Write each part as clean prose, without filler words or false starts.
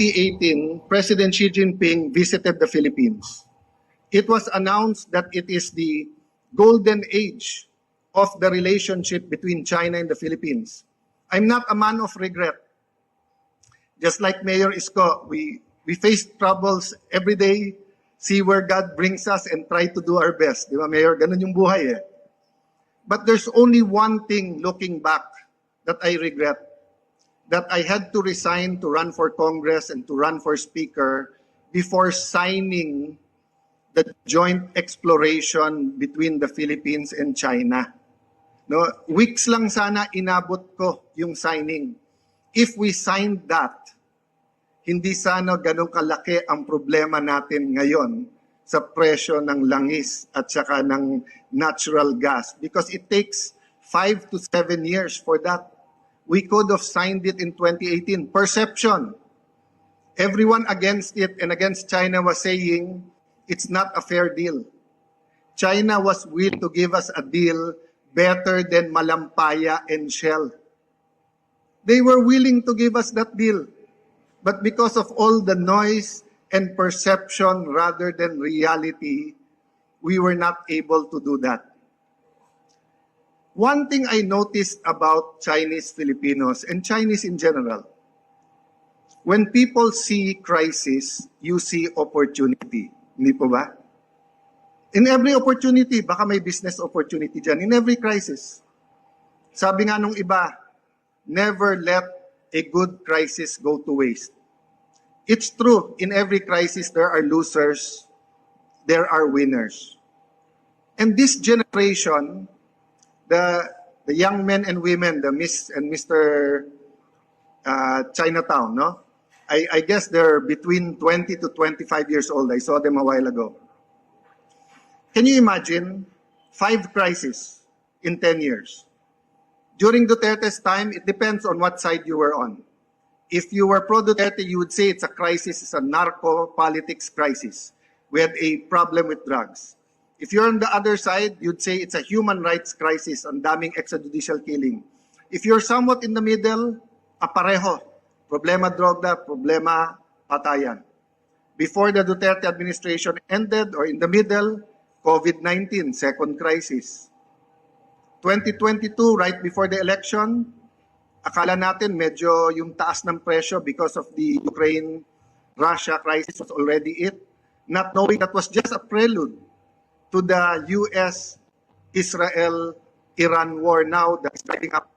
2018, President Xi Jinping visited the Philippines. It was announced that it is the golden age of the relationship between China and the Philippines. I'm not a man of regret. Just like Mayor Isko, we face troubles every day, see where God brings us and try to do our best. Di ba, Mayor? Ganun yung buhay eh. But there's only one thing looking back that I regret, that I had to resign to run for Congress and to run for Speaker before signing the joint exploration between the Philippines and China. No, weeks lang sana inabot ko yung signing. If we signed that, hindi sana ganun kalaki ang problema natin ngayon sa presyo ng langis at saka ng natural gas, because it takes 5 to 7 years for that. We could have signed it in 2018. Perception. Everyone against it and against China was saying it's not a fair deal. China was willing to give us a deal better than Malampaya and Shell. They were willing to give us that deal. But because of all the noise and perception rather than reality, we were not able to do that. One thing I noticed about Chinese Filipinos and Chinese in general, when people see crisis, you see opportunity. Hindi po ba? In every opportunity, baka may business opportunity dyan. In every crisis. Sabi nga nung iba, never let a good crisis go to waste. It's true, in every crisis there are losers, there are winners. And this generation, the young men and women, the Miss and Mr. Chinatown, no? I guess they're between 20 to 25 years old. I saw them a while ago. Can you imagine 5 crises in 10 years? During Duterte's time, it depends on what side you were on. If you were pro-Duterte, you would say it's a crisis, it's a narco-politics crisis. We had a problem with drugs. If you're on the other side, you'd say it's a human rights crisis, ang daming extrajudicial killing. If you're somewhat in the middle, apareho. Problema droga, problema patayan. Before the Duterte administration ended, or in the middle, COVID-19, second crisis. 2022, right before the election, akala natin medyo yung taas ng presyo because of the Ukraine-Russia crisis was already it. Not knowing that was just a prelude to the US-Israel-Iran war now that's driving up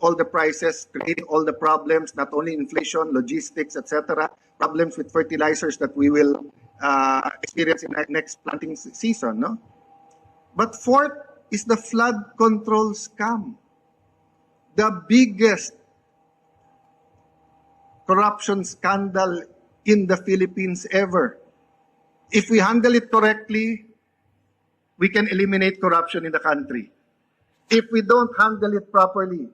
all the prices, creating all the problems, not only inflation, logistics, etc., problems with fertilizers that we will experience in the next planting season, no? But fourth is the flood control scam. The biggest corruption scandal in the Philippines ever. If we handle it correctly, we can eliminate corruption in the country. If we don't handle it properly,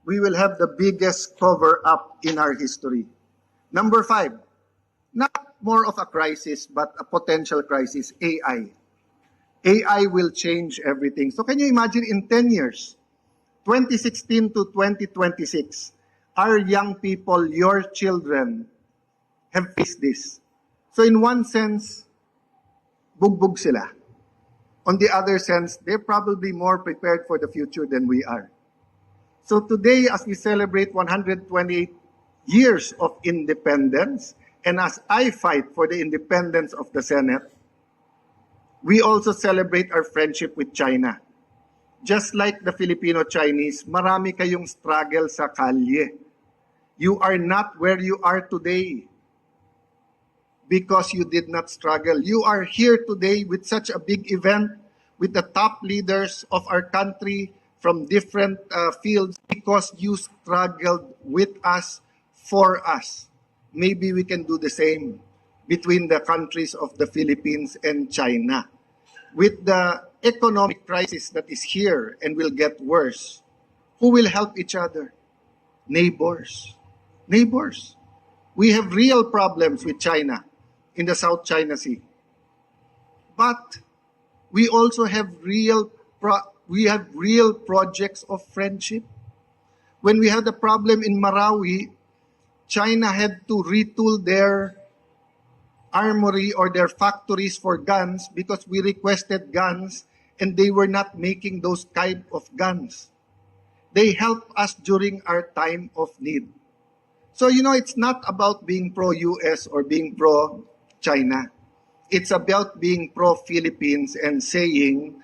we will have the biggest cover-up in our history. Number 5, not more of a crisis, but a potential crisis, AI. AI will change everything. So can you imagine in 10 years, 2016 to 2026, our young people, your children, have faced this. So in one sense, bugbog sila. On the other sense, they're probably more prepared for the future than we are. So today, as we celebrate 128 years of independence, and as I fight for the independence of the Senate, we also celebrate our friendship with China. Just like the Filipino-Chinese, marami kayong struggle sa kalye. You are not where you are today because you did not struggle. You are here today with such a big event with the top leaders of our country from different fields because you struggled with us, for us. Maybe we can do the same between the countries of the Philippines and China. With the economic crisis that is here and will get worse, who will help each other? Neighbors. Neighbors. We have real problems with China in the South China Sea. But we also have real projects of friendship. When we had a problem in Marawi, China had to retool their armory or their factories for guns because we requested guns and they were not making those type of guns. They helped us during our time of need. So, it's not about being pro-US or being pro-China. It's about being pro-Philippines and saying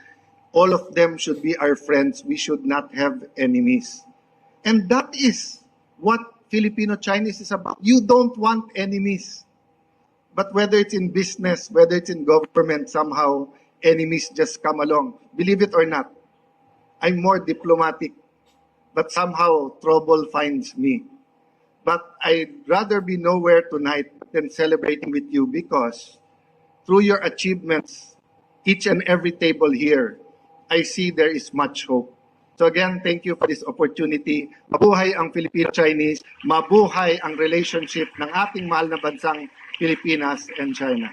all of them should be our friends. We should not have enemies. And that is what Filipino-Chinese is about. You don't want enemies. But whether it's in business, whether it's in government, somehow enemies just come along. Believe it or not, I'm more diplomatic, but somehow trouble finds me. But I'd rather be nowhere tonight than celebrating with you because through your achievements, each and every table here, I see there is much hope. So again, thank you for this opportunity. Mabuhay ang Filipino-Chinese, mabuhay ang relationship ng ating mahal na bansang Pilipinas and China.